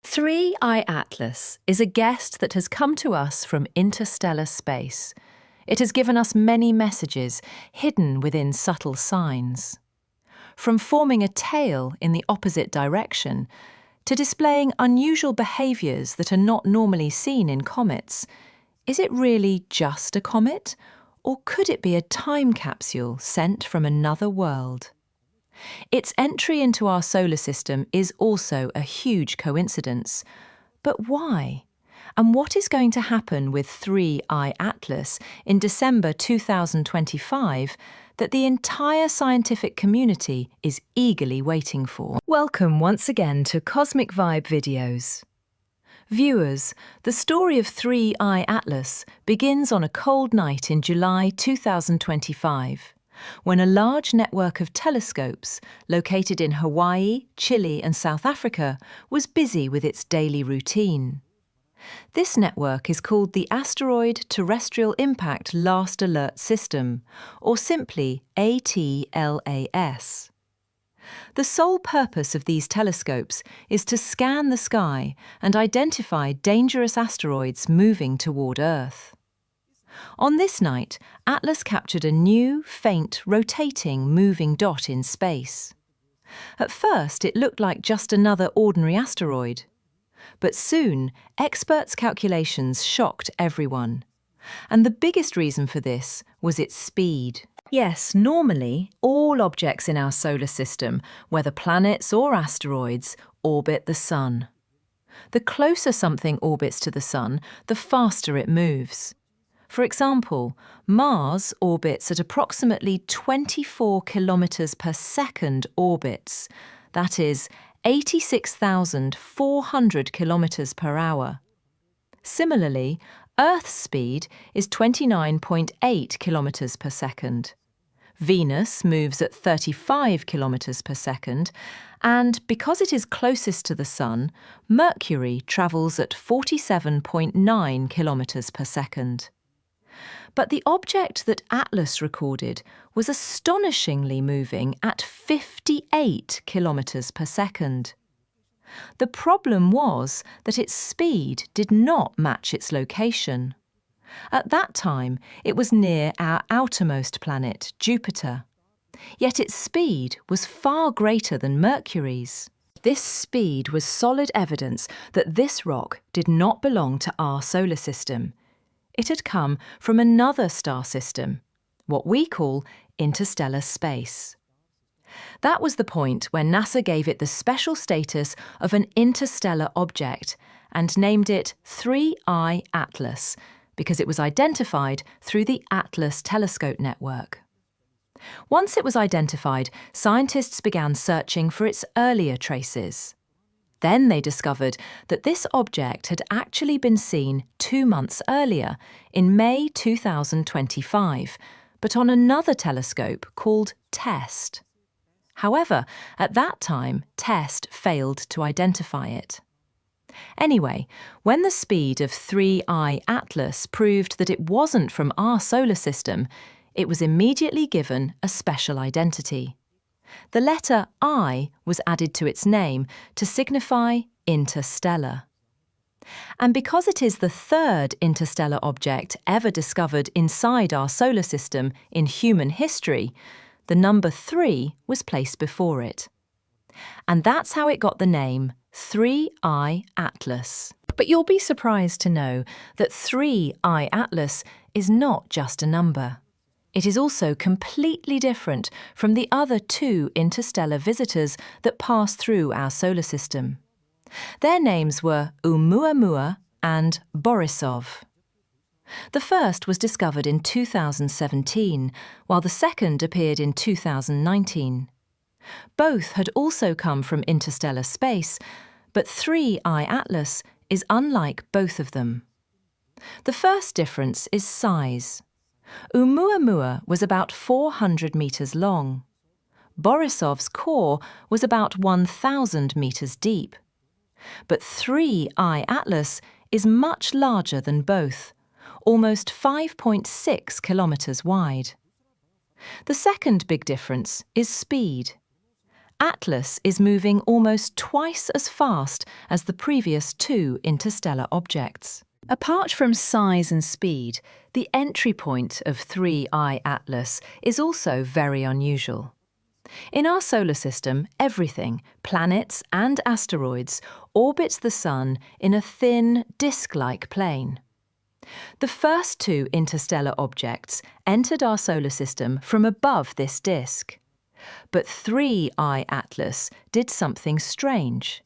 3I Atlas is a guest that has come to us from interstellar space. It has given us many messages hidden within subtle signs. From forming a tail in the opposite direction to displaying unusual behaviours that are not normally seen in comets, is it really just a comet? Or could it be a time capsule sent from another world? Its entry into our solar system is also a huge coincidence. But why? And what is going to happen with 3I Atlas in December 2025 that the entire scientific community is eagerly waiting for? Welcome once again to Cosmic Vibe Videos. Viewers, the story of 3I Atlas begins on a cold night in July 2025. When a large network of telescopes, located in Hawaii, Chile and South Africa, was busy with its daily routine. This network is called the Asteroid Terrestrial Impact Last Alert System, or simply ATLAS. The sole purpose of these telescopes is to scan the sky and identify dangerous asteroids moving toward Earth. On this night, Atlas captured a new, faint, rotating, moving dot in space. At first, it looked like just another ordinary asteroid. But soon, experts' calculations shocked everyone. And the biggest reason for this was its speed. Yes, normally, all objects in our solar system, whether planets or asteroids, orbit the Sun. The closer something orbits to the Sun, the faster it moves. For example, Mars orbits at approximately 24 kilometers per second orbits, that is, 86,400 kilometers per hour. Similarly, Earth's speed is 29.8 kilometers per second. Venus moves at 35 kilometers per second, and because it is closest to the Sun, Mercury travels at 47.9 kilometers per second. But the object that Atlas recorded was astonishingly moving at 58 kilometers per second. The problem was that its speed did not match its location. At that time, it was near our outermost planet, Jupiter. Yet its speed was far greater than Mercury's. This speed was solid evidence that this rock did not belong to our solar system. It had come from another star system, what we call interstellar space. That was the point when NASA gave it the special status of an interstellar object and named it 3I Atlas, because it was identified through the Atlas telescope network. Once it was identified, scientists began searching for its earlier traces. Then they discovered that this object had actually been seen 2 months earlier, in May 2025, but on another telescope called TEST. However, at that time, TEST failed to identify it. Anyway, when the speed of 3I Atlas proved that it wasn't from our solar system, it was immediately given a special identity. The letter I was added to its name to signify interstellar. And because it is the third interstellar object ever discovered inside our solar system in human history, the number 3 was placed before it. And that's how it got the name 3I Atlas. But you'll be surprised to know that 3I Atlas is not just a number. It is also completely different from the other 2 interstellar visitors that pass through our solar system. Their names were Oumuamua and Borisov. The first was discovered in 2017, while the second appeared in 2019. Both had also come from interstellar space, but 3I Atlas is unlike both of them. The first difference is size. Oumuamua was about 400 meters long. Borisov's core was about 1,000 meters deep. But 3I Atlas is much larger than both, almost 5.6 kilometers wide. The second big difference is speed. Atlas is moving almost twice as fast as the previous two interstellar objects. Apart from size and speed, the entry point of 3I Atlas is also very unusual. In our solar system, everything, planets and asteroids, orbits the Sun in a thin, disk-like plane. The first two interstellar objects entered our solar system from above this disk. But 3I Atlas did something strange.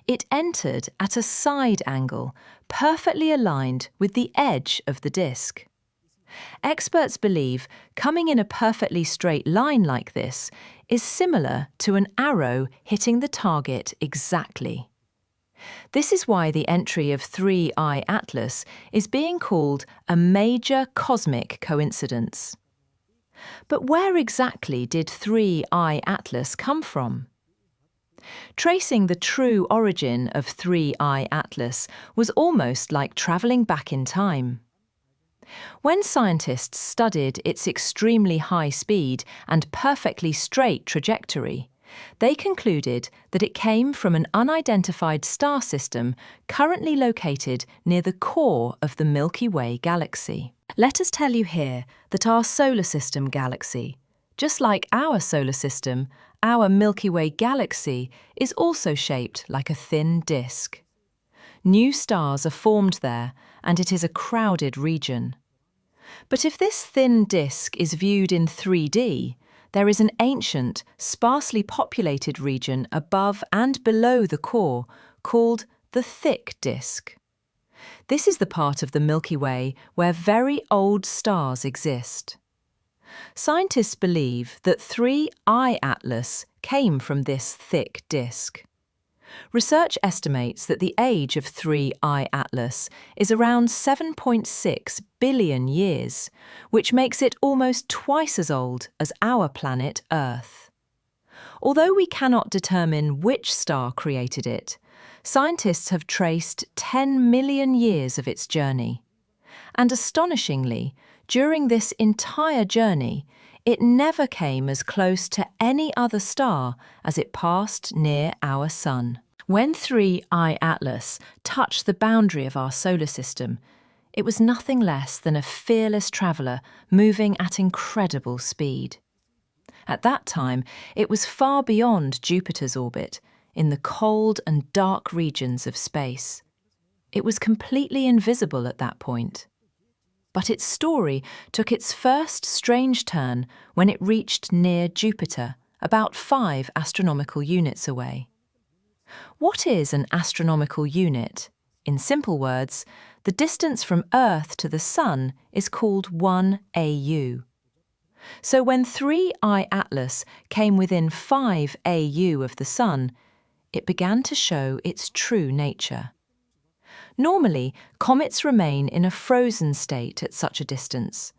It entered at a side angle, perfectly aligned with the edge of the disk. Experts believe coming in a perfectly straight line like this is similar to an arrow hitting the target exactly. This is why the entry of 3I Atlas is being called a major cosmic coincidence. But where exactly did 3I Atlas come from? Tracing the true origin of 3I Atlas was almost like travelling back in time. When scientists studied its extremely high speed and perfectly straight trajectory, they concluded that it came from an unidentified star system currently located near the core of the Milky Way galaxy. Let us tell you here that our solar system galaxy, just like our solar system, our Milky Way galaxy is also shaped like a thin disk. New stars are formed there, and it is a crowded region. But if this thin disk is viewed in 3D, there is an ancient, sparsely populated region above and below the core called the thick disk. This is the part of the Milky Way where very old stars exist. Scientists believe that 3I Atlas came from this thick disk. Research estimates that the age of 3I Atlas is around 7.6 billion years, which makes it almost twice as old as our planet Earth. Although we cannot determine which star created it, scientists have traced 10 million years of its journey. And astonishingly, during this entire journey, it never came as close to any other star as it passed near our Sun. When 3I Atlas touched the boundary of our solar system, it was nothing less than a fearless traveller moving at incredible speed. At that time, it was far beyond Jupiter's orbit, in the cold and dark regions of space. It was completely invisible at that point. But its story took its first strange turn when it reached near Jupiter, about 5 astronomical units away. What is an astronomical unit? In simple words, the distance from Earth to the Sun is called 1 AU. So when 3I Atlas came within 5 AU of the Sun, it began to show its true nature. Normally, comets remain in a frozen state at such a distance,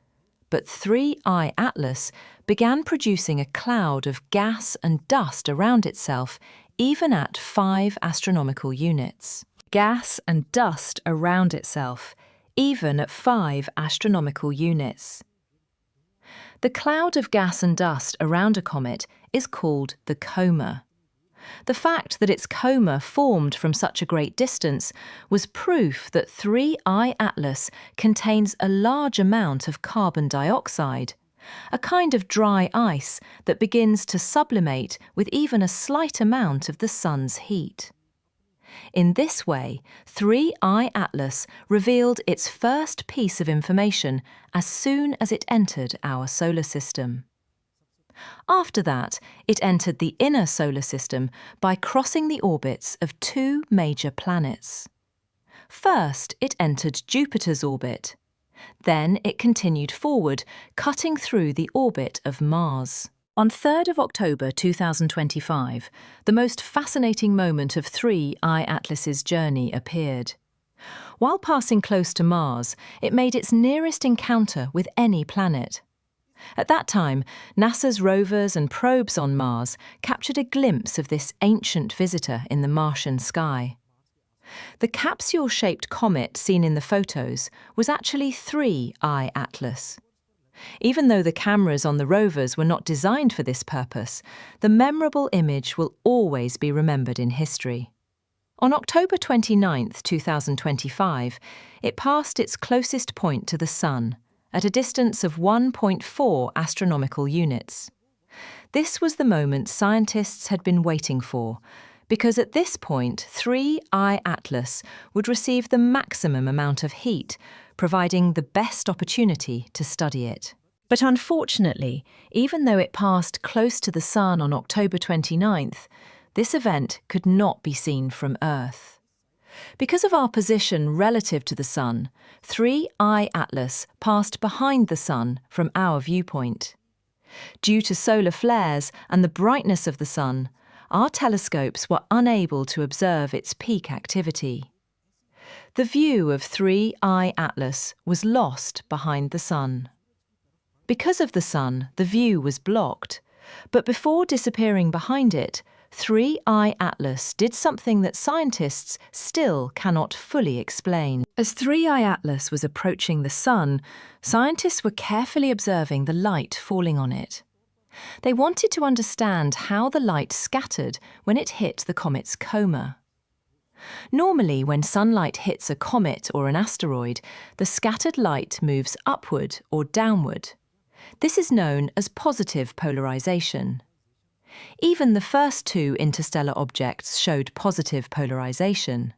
but 3I Atlas began producing a cloud of gas and dust around itself even at 5 astronomical units. Gas and dust around itself, even at 5 astronomical units. The cloud of gas and dust around a comet is called the coma. The fact that its coma formed from such a great distance was proof that 3I Atlas contains a large amount of carbon dioxide, a kind of dry ice that begins to sublimate with even a slight amount of the Sun's heat. In this way, 3I Atlas revealed its first piece of information as soon as it entered our solar system. After that, it entered the inner solar system by crossing the orbits of 2 major planets. First, it entered Jupiter's orbit. Then it continued forward, cutting through the orbit of Mars. On 3rd of October 2025, the most fascinating moment of 3I Atlas's journey appeared. While passing close to Mars, it made its nearest encounter with any planet. At that time, NASA's rovers and probes on Mars captured a glimpse of this ancient visitor in the Martian sky. The capsule-shaped comet seen in the photos was actually 3I Atlas. Even though the cameras on the rovers were not designed for this purpose, the memorable image will always be remembered in history. On October 29, 2025, it passed its closest point to the Sun, at a distance of 1.4 astronomical units. This was the moment scientists had been waiting for, because at this point 3I Atlas would receive the maximum amount of heat, providing the best opportunity to study it. But unfortunately, even though it passed close to the Sun on October 29th, this event could not be seen from Earth. Because of our position relative to the Sun, 3I Atlas passed behind the Sun from our viewpoint. Due to solar flares and the brightness of the Sun, our telescopes were unable to observe its peak activity. The view of 3I Atlas was lost behind the Sun. Because of the Sun, the view was blocked, but before disappearing behind it, 3I Atlas did something that scientists still cannot fully explain. As 3I Atlas was approaching the Sun, scientists were carefully observing the light falling on it. They wanted to understand how the light scattered when it hit the comet's coma. Normally, when sunlight hits a comet or an asteroid, the scattered light moves upward or downward. This is known as positive polarization. Even the first two interstellar objects showed positive polarization.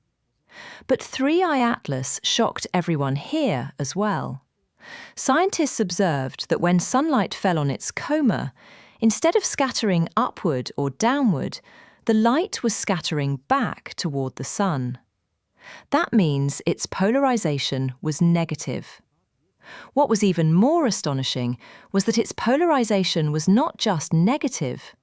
But 3I Atlas shocked everyone here as well. Scientists observed that when sunlight fell on its coma, instead of scattering upward or downward, the light was scattering back toward the Sun. That means its polarization was negative. What was even more astonishing was that its polarization was not just negative.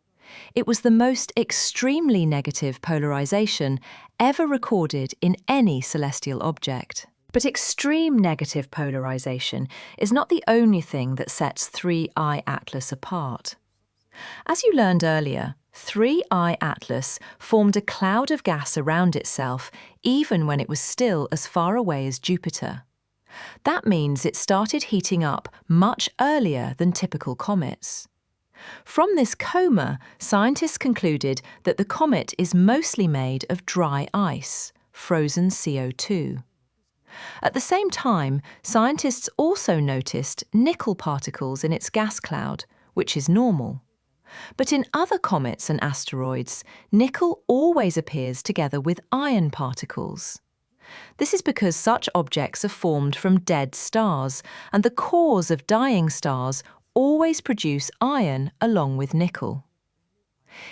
It was the most extremely negative polarization ever recorded in any celestial object. But extreme negative polarization is not the only thing that sets 3I Atlas apart. As you learned earlier, 3I Atlas formed a cloud of gas around itself even when it was still as far away as Jupiter. That means it started heating up much earlier than typical comets. From this coma, scientists concluded that the comet is mostly made of dry ice, frozen CO2. At the same time, scientists also noticed nickel particles in its gas cloud, which is normal. But in other comets and asteroids, nickel always appears together with iron particles. This is because such objects are formed from dead stars, and the cores of dying stars always produce iron along with nickel.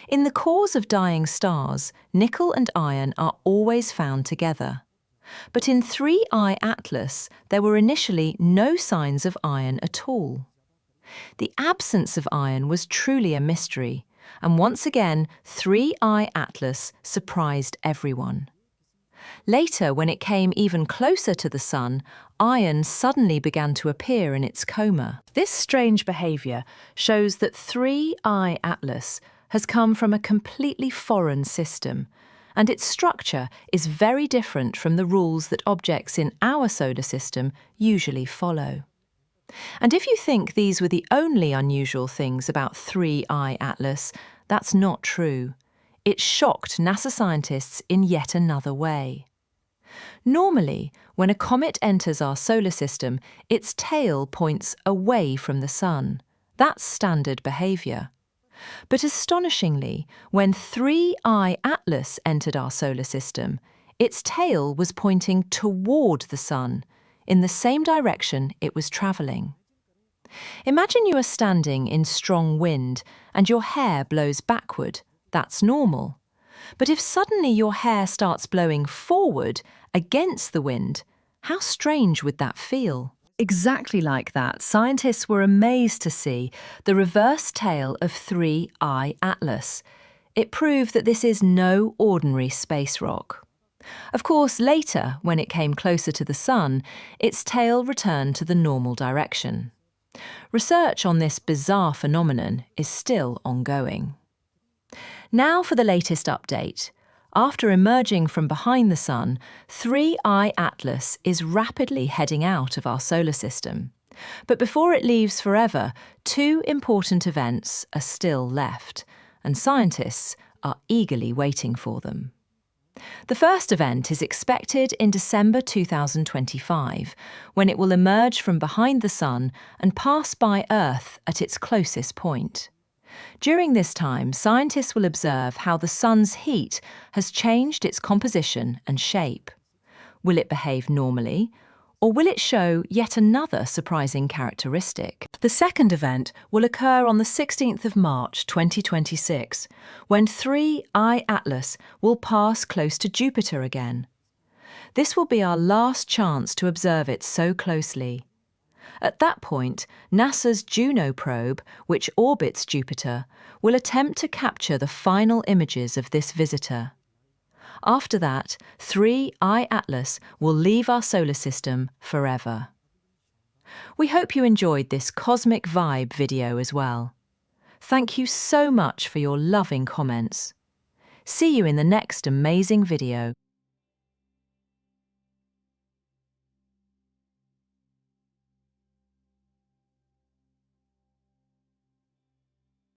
In the cores of dying stars, nickel and iron are always found together. But in 3I Atlas, there were initially no signs of iron at all. The absence of iron was truly a mystery, and once again, 3I Atlas surprised everyone. Later, when it came even closer to the Sun, iron suddenly began to appear in its coma. This strange behaviour shows that 3I Atlas has come from a completely foreign system, and its structure is very different from the rules that objects in our solar system usually follow. And if you think these were the only unusual things about 3I Atlas, that's not true. It shocked NASA scientists in yet another way. Normally, when a comet enters our solar system, its tail points away from the Sun. That's standard behaviour. But astonishingly, when 3I Atlas entered our solar system, its tail was pointing toward the Sun, in the same direction it was travelling. Imagine you are standing in strong wind and your hair blows backward. That's normal. But if suddenly your hair starts blowing forward against the wind, how strange would that feel? Exactly like that, scientists were amazed to see the reverse tail of 3I Atlas. It proved that this is no ordinary space rock. Of course, later, when it came closer to the Sun, its tail returned to the normal direction. Research on this bizarre phenomenon is still ongoing. Now for the latest update. After emerging from behind the Sun, 3I Atlas is rapidly heading out of our solar system. But before it leaves forever, two important events are still left, and scientists are eagerly waiting for them. The first event is expected in December 2025, when it will emerge from behind the Sun and pass by Earth at its closest point. During this time, scientists will observe how the Sun's heat has changed its composition and shape. Will it behave normally, or will it show yet another surprising characteristic? The second event will occur on the 16th of March 2026, when 3I Atlas will pass close to Jupiter again. This will be our last chance to observe it so closely. At that point, NASA's Juno probe, which orbits Jupiter, will attempt to capture the final images of this visitor. After that, 3I Atlas will leave our solar system forever. We hope you enjoyed this cosmic vibe video as well. Thank you so much for your loving comments. See you in the next amazing video.